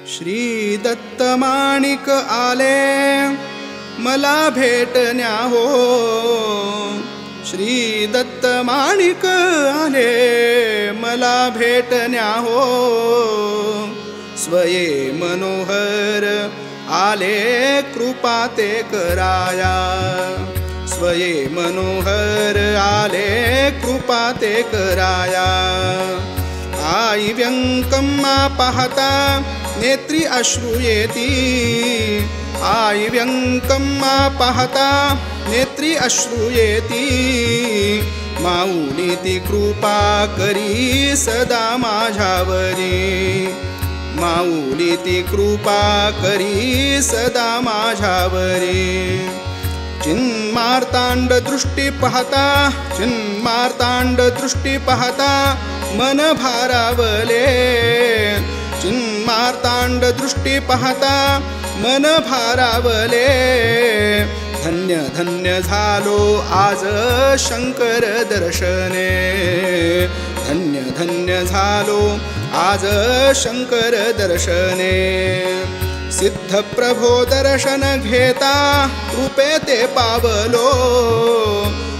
श्री दत्त माणिक आले मला भेटण्या हो. श्री दत्त माणिक आले मला भेटण्या हो. स्वये मनोहर आले कृपा ते कराया. स्वये मनोहर आले कृपा ते कराया. आई व्यंकम्मा पाहता नेत्री अश्रू येती. आई व्यंकम्मा पाहता नेत्री अश्रू येती. माऊली ती कृपा करी सदा माझ्यावरी. माऊली ती कृपा करी सदा माझ्यावरी. चिन्मार्तांड दृष्टी पाहता चिन्मार्तांड दृष्टी पाहता मन भारावले. चिन्मार्तांड दृष्टी पाहता मन भारावले. धन्य धन्य झालो आज शंकर दर्शने. धन्य धन्य झालो आज शंकर दर्शने. सिद्ध प्रभो दर्शन घेता कृपे ते पावलो.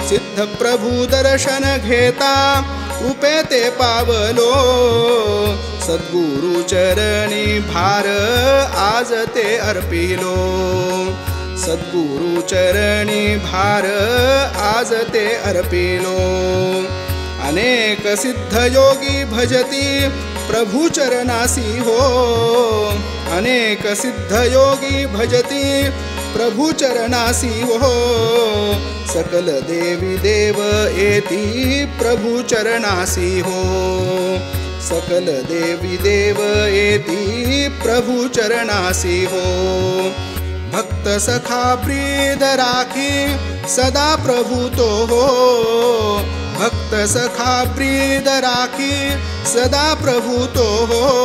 सिद्ध प्रभू दर्शन घेता कृपे ते पावलो. सद्गुरु चरणी भार आज ते अर्पिलो. सद्गुरु चरणी भार आज ते अर्पिलो. अनेक सिद्ध योगी भजती प्रभु चरणासी हो. अनेक सिद्ध योगी भजती प्रभु चरणासी हो. सकल देवी देव येती प्रभु चरणासी हो. सकल देवी देव येती प्रभु चरणासी हो. भक्त सखा प्रीत राखी सदा प्रभु तो हो. भक्त सखा प्रीत राखी सदा प्रभु तो हो.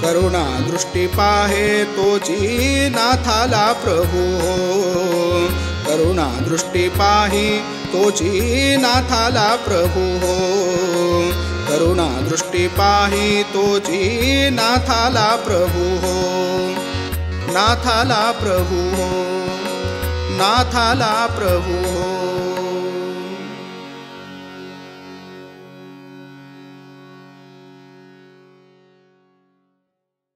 करुणा दृष्टी पाहे तोची नाथाला प्रभु हो. करुणा दृष्टी पाही तोची नाथाला प्रभु हो. करुणा दृष्टी पाही तोची नाथाला प्रभु हो. नाथाला प्रभु हो. नाथाला प्रभु हो.